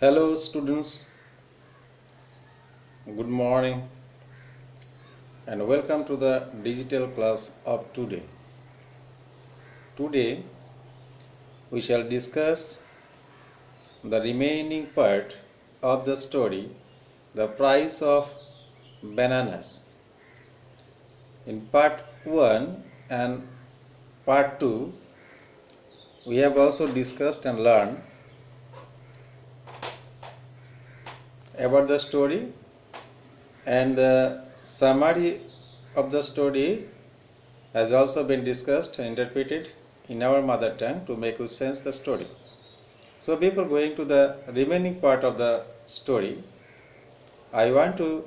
Hello students, good morning and welcome to the digital class of today. Today we shall discuss the remaining part of the story, The Price of Bananas. In part 1 and part 2 we have also discussed and learned about the story, and the summary of the story has also been discussed and interpreted in our mother tongue to make you sense the story. So before going to the remaining part of the story, I want to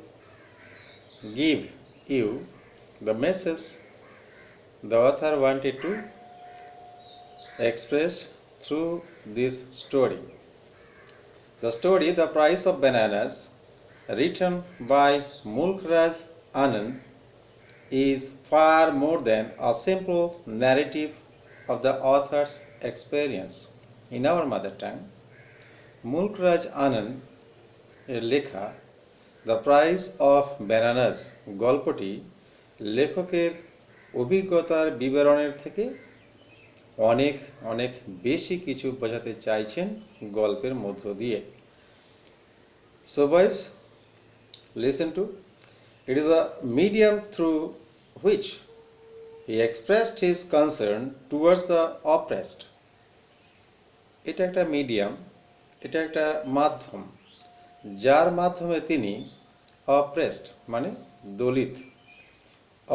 give you the message the author wanted to express through this story. The story The Price of Bananas, written by Mulk Raj Anand, is far more than a simple narrative of the author's experience. In our mother tongue, Mulk Raj Anand এর লেখা the price of bananas গল্পটি লেখকের অভিজ্ঞতার বিবরণের থেকে অনেক অনেক বেশি কিছু বোঝাতে চাইছেন গল্পের মধ্য দিয়ে। So boys, listen to. It is a medium through which he expressed his concern towards the oppressed. এটা একটা মিডিয়াম, এটা একটা মাধ্যম, যার মাধ্যমে তিনি অপ্রেসড মানে দলিত,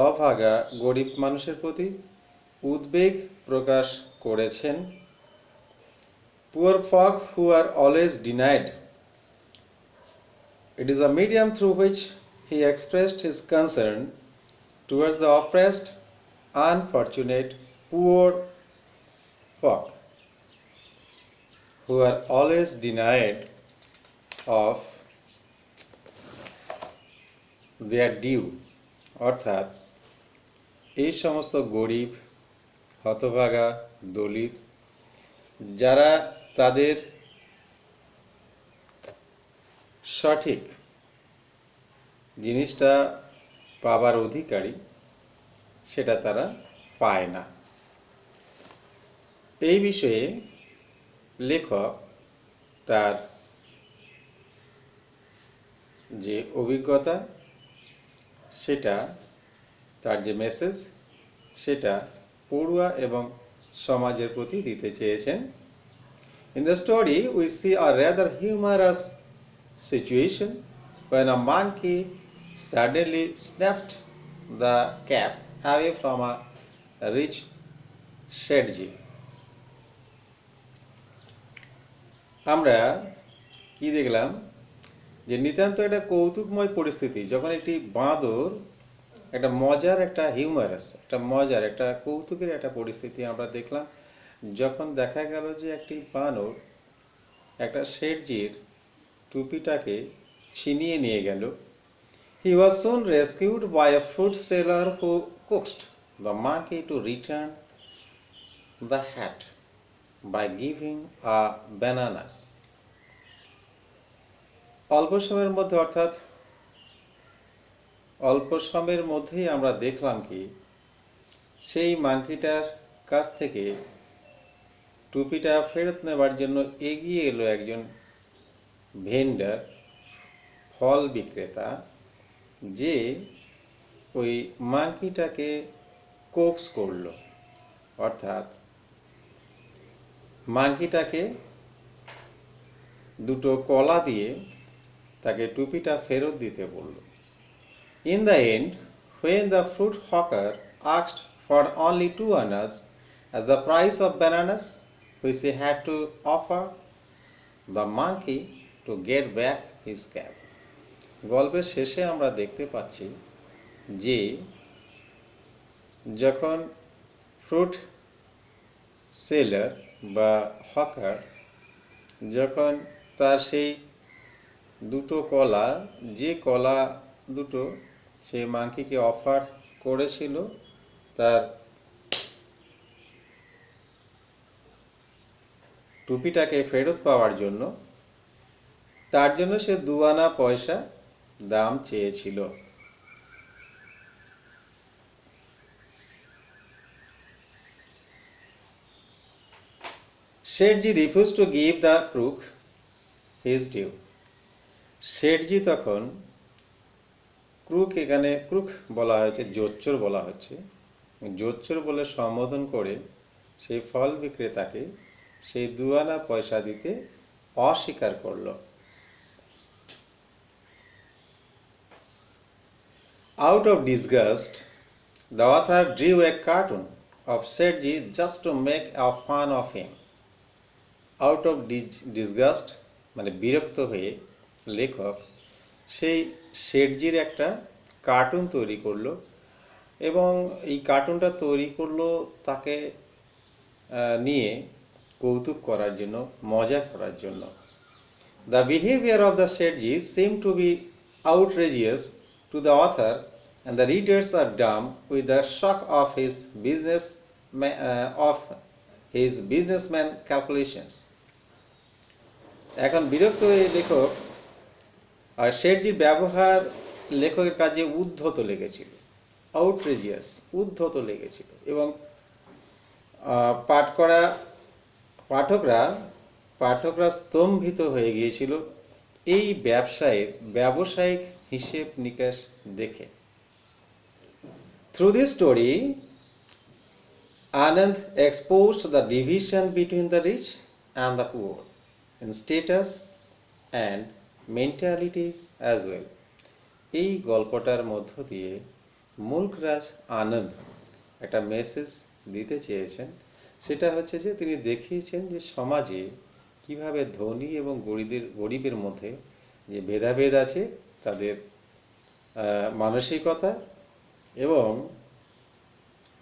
অভাগা গরিব মানুষের প্রতি উদ্বেগ প্রকাশ করেছেন। Poor folk who are always denied. It is a medium through which he expressed his concern towards the oppressed, unfortunate, poor folk who are always denied of their due. অর্থাৎ এই সমস্ত গরিব, হতভাগা, দলিত যারা তাদের সঠিক জিনিসটা পাবার অধিকারী সেটা তারা পায় না। এই বিষয়ে লেখক তার যে অভিজ্ঞতা সেটা, তার যে মেসেজ সেটা পড়ুয়া এবং সমাজের প্রতি দিতে চেয়েছেন। In the story we see a rather humorous situation when a monkey suddenly snatched the cap away from a rich shedji. আমরা কি দেখলাম যে নিতান্ত একটা কৌতুকময় পরিস্থিতি, যখন একটি বাঁদর একটা মজার, একটা হিউমারাস, একটা মজার, একটা কৌতুকের একটা পরিস্থিতি আমরা দেখলাম যখন দেখা গেল যে একটি বানর একটা শেঠজির টুপিটাকে ছিনিয়ে নিয়ে গেল। He was soon rescued by a fruit seller who coaxed the monkey to return the hat by giving a bananas. অল্প সময়ের মধ্যে, অর্থাৎ অল্প সময়ের মধ্যেই আমরা দেখলাম কি সেই মাংকিটার কাছ থেকে টুপিটা ফেরত নেবার জন্য এগিয়ে এলো একজন ভেন্ডার, ফল বিক্রেতা, যে ওই মাংকিটাকে কোক্স করলো, অর্থাৎ মাংকিটাকে দুটো কলা দিয়ে তাকে টুপিটা ফেরত দিতে বলল। In the end, when the fruit hawker asked for only 2 annas as the price of bananas which he had to offer the monkey to get back his cap. গল্পের শেষে আমরা দেখতে পাচ্ছি যে যখন ফ্রুট সেলার বা হকার যখন তার সেই দুটো কলা, যে কলা দুটো সে মাংকিকে অফার করেছিল তার টুপিটাকে ফেরত পাওয়ার জন্য, তার জন্য সে 2 আনা পয়সা দাম চেয়েছিল। শেঠজি refused to give the crook his due. শেঠজি তখন ক্রুক, এখানে ক্রুক বলা হয়েছে, জোচ্চোর বলা হচ্ছে, জোচ্চোর বলে সম্বোধন করে সেই ফল বিক্রেতাকে সেই 2 আনা পয়সা দিতে অস্বীকার করল। Out of disgust, the author drew a cartoon of Sethji just to make a fun of him. Out of disgust মানে বিরক্ত হয়ে লেখক সেই শেঠজির একটা কার্টুন তৈরি করলো, এবং এই কার্টুনটা তৈরি করলো তাকে নিয়ে কৌতুক করার জন্য, মজা করার জন্য। The behavior of the Sethji seemed to be outrageous to the author, and the readers are dumb with the shock of his businessman calculations. এখন বিরক্ত হয়ে লেখক শেঠজির ব্যবহার লেখকের কাজে উদ্ধত লেগেছিল, আউটরেজিয়াস, উদ্ধত লেগেছিল, এবং পাঠকরা স্তম্ভিত হয়ে গিয়েছিল এই ব্যবসায়িক হিসেব নিকাশ দেখে। Through this story, Anand exposed the division between the rich and the poor in status and mentality as well. এই গল্পটার মধ্য দিয়ে মুলকরাজ আনন্দ একটা মেসেজ দিতে চেয়েছেন। সেটা হচ্ছে যে তিনি দেখিয়েছেন যে সমাজে কিভাবে ধনী এবং গরিবের মধ্যে যে ভেদাভেদ আছে, তাদের মানসিকতা এবং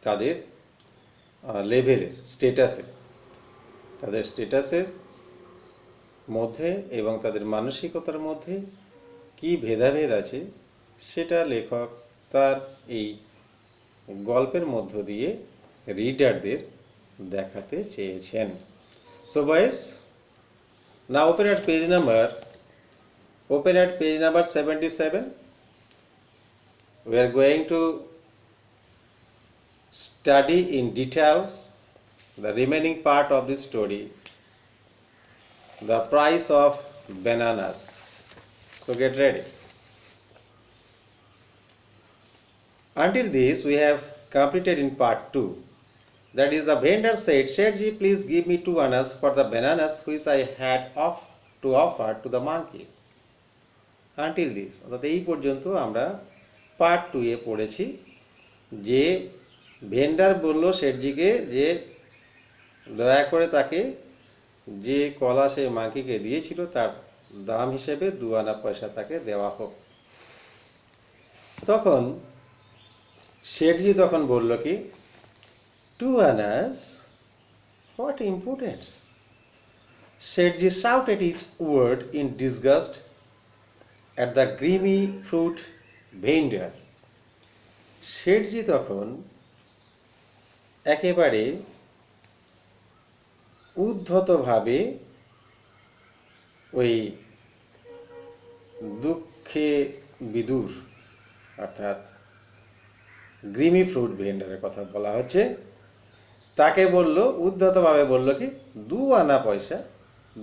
তাদের লেভেলের স্ট্যাটাসের মধ্যে এবং তাদের মানসিকতার মধ্যে কি ভেদাভেদ আছে, সেটা লেখক তার এই গল্পের মধ্য দিয়ে রিডারদের দেখাতে চেয়েছেন। So boys, now open at page number 77. We are going to study in details the remaining part of this story, the price of bananas. So get ready. Until this we have completed in part 2. That is, the vendor said, "Sethji, please give me 2 annas for the bananas which I had to offer to the monkey." Until this, অর্থাৎ এই পর্যন্ত আমরা part 2 এ পড়েছি যে vendor বলল শেঠজিকে যে দয়া করে তাকে যে কলা সে মাংকিকে দিয়েছিল তার দাম হিসেবে 2 আনা পয়সা তাকে দেওয়া হোক। তখন শেঠজি তখন বলল কি, 2 annas? What impudence! Sethji shouted each word in disgust at the grimy fruit vendor. শেঠজি তখন একেবারে উদ্ধতভাবে ওই দুঃখে বিদুর অর্থাৎ গ্রিমি ফ্রুট ভেন্ডারের কথা বলা হচ্ছে, তাকে বলল, উদ্ধতভাবে বলল কি, 2 আনা পয়সা,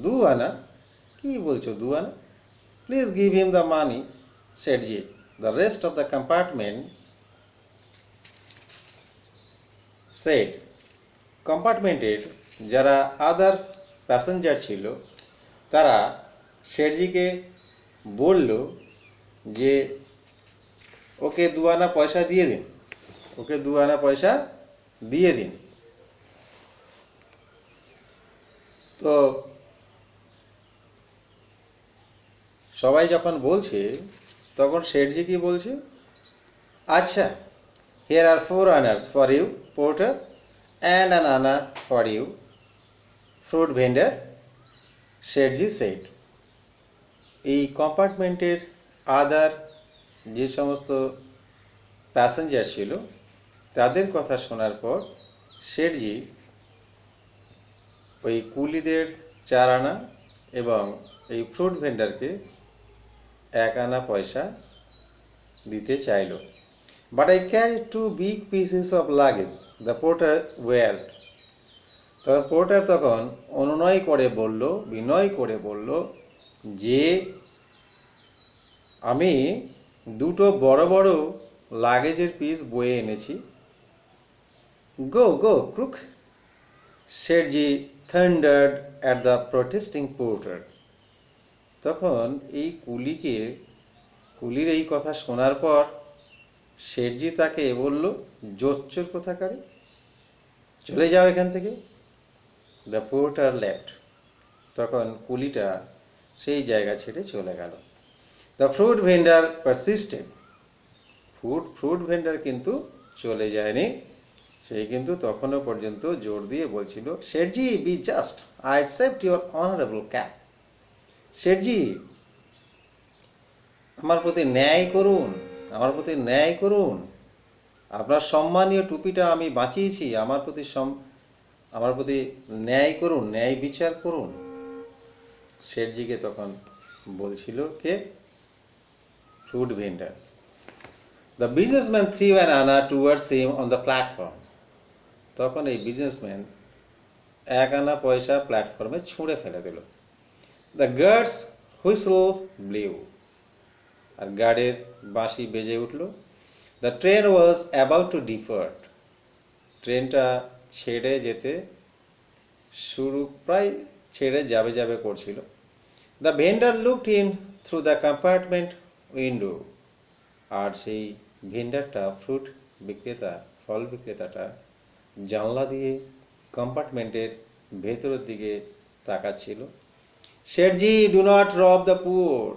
2 আনা, কি বলছো 2 আনা? Please give him the money, Sethji. The rest of the compartment said. কম্পার্টমেন্টের যারা আদার প্যাসেঞ্জার ছিল তারা শেঠজিকে বলল যে ওকে 2 আনা পয়সা দিয়ে দিন, ওকে 2 আনা পয়সা দিয়ে দিন। তো সবাই যখন বলছে তখন শেঠজি কি বলছে, আচ্ছা, here are 4 annas for you, porter, and an anna for you, fruit vendor, শেঠজি said. এই কম্পার্টমেন্টের আদার যে সমস্ত প্যাসেঞ্জার ছিল তাদের কথা শোনার পর শেঠজি ওই কুলিদের 4 আনা এবং এই ফ্রুট ভেন্ডারকে 1 আনা পয়সা দিতে চাইল। But I carry 2 big pieces of luggage, the porter wailed. তখন পোর্টার তখন অনুনয় করে বলল, বিনয় করে বলল যে আমি 2টো বড় বড় লাগেজের পিস বয়ে এনেছি। Go go crook, Sethji thundered at the protesting porter. তখন এই কুলির এই কথা শোনার পর শেঠজি তাকে বলল, জোচ্চোর কোথাকারে, চলে যাও এখান থেকে। The porter left. তখন কুলিটা সেই জায়গা ছেড়ে চলে গেল। The fruit vendor persisted. Fruit vendor কিন্তু চলে যায়নি, সে কিন্তু তখনও পর্যন্ত জোর দিয়ে বলছিল, Sethji be just, I accept your honourable cap. শেঠজি, আমার প্রতি ন্যায় করুন, আমার প্রতি ন্যায় করুন। আপনার সম্মানীয় টুপিটা আমি বাঁচিয়েছি, আমার প্রতি ন্যায় করুন, ন্যায় বিচার করুন। শেঠজিকে তখন বলছিল কে? Fruit vendor. The businessman threw an anna towards him on the platform. তখন এই বিজনেসম্যান 1 আনা পয়সা প্ল্যাটফর্মে ছুঁড়ে ফেলে দিল। The guard's whistle blew. আর গার্ডের বাঁশি বেজে উঠল। The train was about to depart. ট্রেনটা ছেড়ে যেতে প্রায় ছেড়ে যাবে করছিল। The vendor looked in through the compartment window. আর সেই ভেন্ডারটা, ফ্রুট বিক্রেতা, ফল বিক্রেতাটা জানলা দিয়ে কম্পার্টমেন্টের ভেতরের দিকে তাকাচ্ছিল। শেঠজি, do not rob the poor.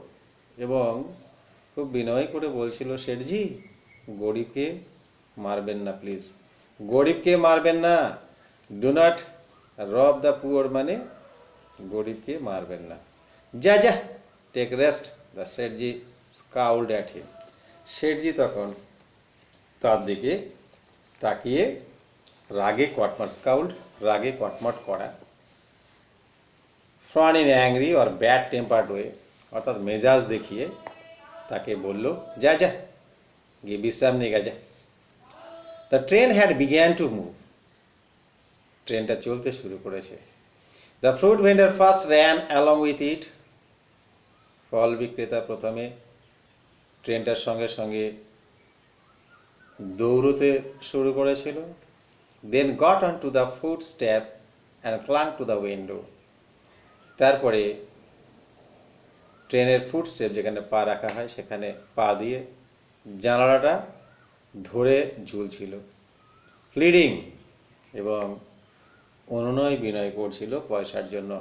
এবং খুব বিনয় করে বলছিল, শেঠজি, গরিবকে মারবেন না প্লিজ, গরিবকে মারবেন না। Do not rob the poor মানে গরিবকে মারবেন না। যা যা, take rest. The Sethji scowled at him. শেঠজি তখন তার দিকে তাকিয়ে রাগে কটমট, স্কাউলড রাগে কটমট করা, frown in angry or bad tempered way, অর্থাৎ মেজাজ দেখিয়ে তাকে বলল, যা যা, গিয়ে বিশ্রাম নিয়ে যা। The train had began to move. ট্রেনটা চলতে শুরু করেছে। The fruit vendor first ran along with it. ফল বিক্রেতা প্রথমে ট্রেনটার সঙ্গে সঙ্গে দৌড়তে শুরু করেছিল। Then got on to the footstep and clung to the window. তারপরে ট্রেনের ফুট স্টেপ, যেখানে পা রাখা হয়, সেখানে পা দিয়ে জানালাটা ধরে ঝুলছিল। প্লিডিং, এবং অনুনয় বিনয় করছিল পয়সার জন্য।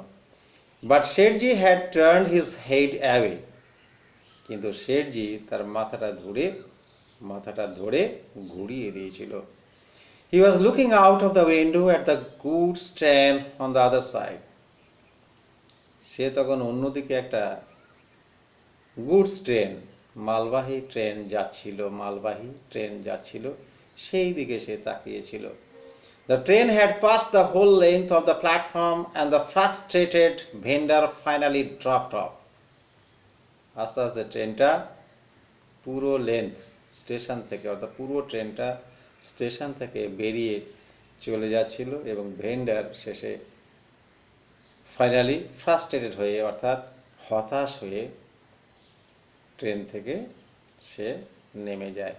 But Sethji had turned his head away. কিন্তু শেঠজি তার মাথাটা ধরে ঘুরিয়ে দিয়েছিল। He was looking out of the window at the goods train on the other side. সে তখন অন্যদিকে একটা গুডস ট্রেন, মালবাহী ট্রেন যাচ্ছিল, সেই দিকে সে তাকিয়েছিল। The train had passed the whole length of the platform and the frustrated vendor finally dropped off. আস্তে আস্তে ট্রেনটা পুরো লেন্থ স্টেশন থেকে, অর্থাৎ পুরো ট্রেনটা স্টেশন থেকে বেরিয়ে চলে যাচ্ছিল, এবং ভেন্ডার শেষে ফাইনালি ফ্রাস্ট্রেটেড হয়ে, অর্থাৎ হতাশ হয়ে ট্রেন থেকে সে নেমে যায়।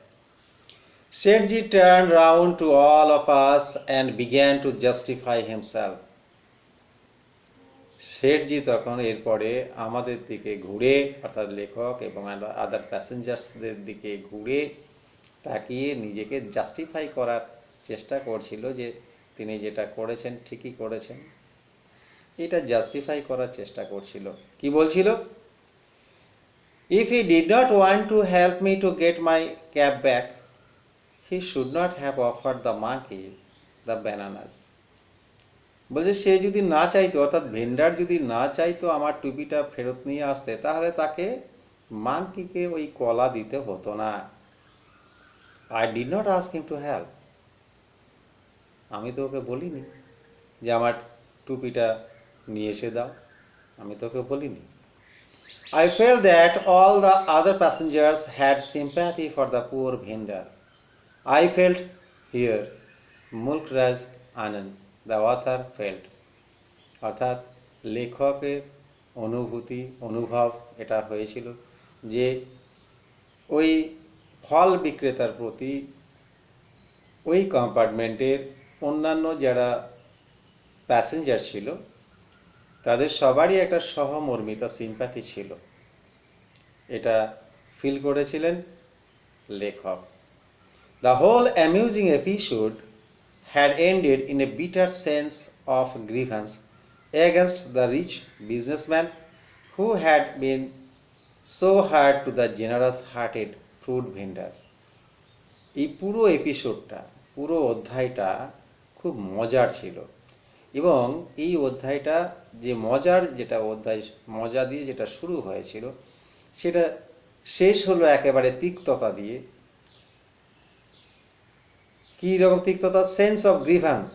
Sethji turn round to all of us and began to justify himself. Sethji তখন এরপরে আমাদের দিকে ঘুরে, অর্থাৎ লেখক এবং আদার প্যাসেঞ্জার্সদের দিকে ঘুরে তাকিয়ে নিজেকে জাস্টিফাই করার চেষ্টা করছিল, যে তিনি যেটা করেছেন ঠিকই করেছেন, এটা জাস্টিফাই করার চেষ্টা করছিল। কি বলছিল? If he did not want to help me to get my cab back, he should not have offered the monkey the bananas. বলছে, সে যদি না চাইতো, অর্থাৎ ভেন্ডার যদি না চাইতো আমার টুপিটা ফেরত নিয়ে আসতে, তাহলে তাকে মাঙ্কিকে ওই কলা দিতে হতো না। I did not ask him to help. আমি তো ওকে বলিনি যে আমার টুপিটা নিয়ে এসে দাও, আমি তো ওকে বলিনি। I felt that all the other passengers had sympathy for the poor vendor. I felt here, Mulkraj Anand, the author felt. অর্থাৎ লেখকের অনুভব এটা হয়েছিল যে ওই ফল বিক্রেতার প্রতি ওই কম্পার্টমেন্টের অন্যান্য যারা প্যাসেঞ্জার ছিল তাদের সবারই একটা সহমর্মিতা সিম্প্যাথি ছিল, এটা ফিল করেছিলেন লেখক। The whole amusing episode had ended in a bitter sense of grievance against the rich businessman who had been so hard to the generous-hearted fruit vendor. এই পুরো এপিসোডটা, পুরো অধ্যায়টা খুব মজার ছিল এবং এই অধ্যায়টা যে যেটা অধ্যায় মজা দিয়ে যেটা শুরু হয়েছিল সেটা শেষ হলো একেবারে তিক্ততা দিয়ে। কী রকম তিক্ততা? সেন্স অফ গ্রিভান্স,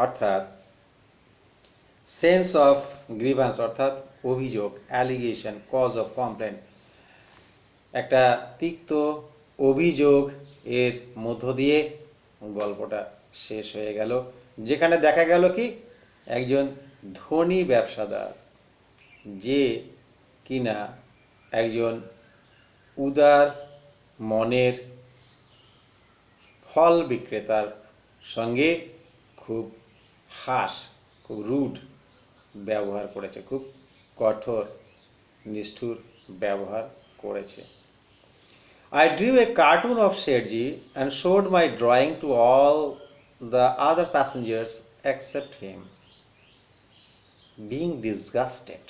অর্থাৎ অর্থাৎ অভিযোগ, অ্যালিগেশন, কজ অফ কমপ্লেন, একটা তিক্ত অভিযোগ এর মধ্য দিয়ে গল্পটা শেষ হয়ে গেল, যেখানে দেখা গেল কি একজন ধনী ব্যবসাদার যে কিনা একজন উদার মনের ফল বিক্রেতার সঙ্গে খুব খুব রুড ব্যবহার করেছে, খুব কঠোর নিষ্ঠুর ব্যবহার করেছে। I drew a cartoon of Shetji and showed my drawing to all the other passengers except him. Being disgusted,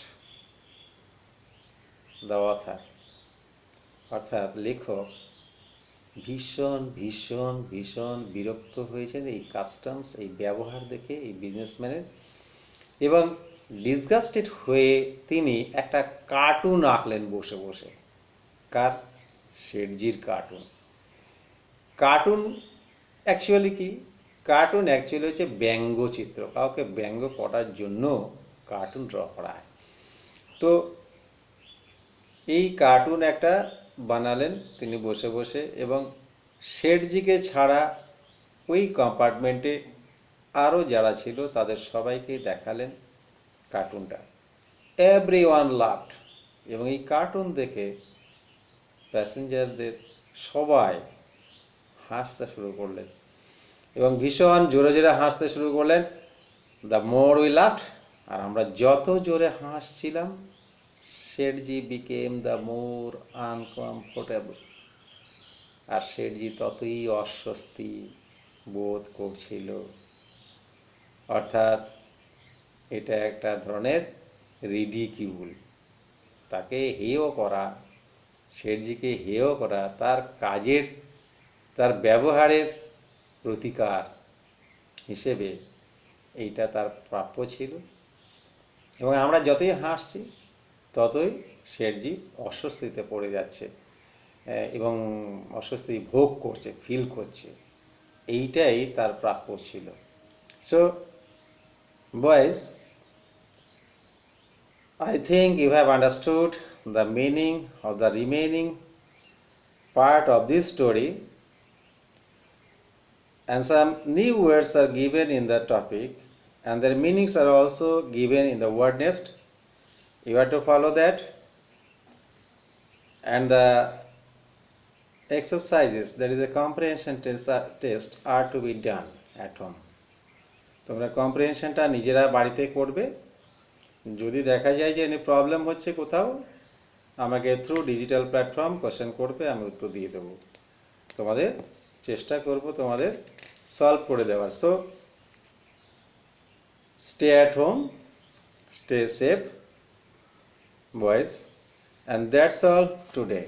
the author, অর্থাৎ লেখক ভীষণ ভীষণ ভীষণ বিরক্ত হয়েছেন এই কাস্টমস, এই ব্যবহার দেখে এই বিজনেসম্যানের, এবং ডিসগাস্টেড হয়ে তিনি একটা কার্টুন আঁকলেন বসে বসে। কার? শেঠজির কার্টুন। কার্টুন অ্যাকচুয়ালি কি? কার্টুন অ্যাকচুয়ালি হচ্ছে ব্যঙ্গচিত্র, কাউকে ব্যঙ্গ করার জন্য কার্টুন ড্র করা হয়। তো এই কার্টুন একটা বানালেন তিনি বসে বসে, এবং শেঠজিকে ছাড়া ওই কম্পার্টমেন্টে আরও যারা ছিল তাদের সবাইকে দেখালেন কার্টুনটা। এভরিওয়ান লাভড, এবং এই কার্টুন দেখে প্যাসেঞ্জারদের সবাই হাসতে শুরু করলেন এবং ভীষণ জোরে জোরে হাসতে শুরু করলেন। দ্য মোর উই লাভড, আর আমরা যত জোরে হাসছিলাম শেঠজি বিকেম দ্য মোর আনকমফোর্টেবল, আর শেঠজি ততই অস্বস্তি বোধ করছিল। অর্থাৎ এটা একটা ধরনের রিডিকিউল, তাকে হেয় করা, শেঠজিকে হেয় করা তার কাজের, তার ব্যবহারের প্রতিকার হিসেবে এইটা তার প্রাপ্য ছিল। এবং আমরা যতই হাসছি ততই শেঠজি অস্বস্তিতে পড়ে যাচ্ছে এবং অস্বস্তি ভোগ করছে, ফিল করছে, এইটাই তার প্রাপ্য ছিল। So boys, I think you have understood the meaning of the remaining part of this story, and some new words are given in the topic and their meanings are also given in the word nest. You have to follow that, and the exercises, that is a comprehension test are to be done at home. তোমরা কম্প্রিহেনশনটা নিজেরা বাড়িতে করবে। যদি দেখা যায় যে problem হচ্ছে কোথাও, আমাকে থ্রু ডিজিটাল প্ল্যাটফর্ম কোশ্চেন করবে, আমি উত্তর দিয়ে দেবো, তোমাদের চেষ্টা করব তোমাদের সলভ করে দেওয়ার। So stay at home, stay safe boys, and that's all today.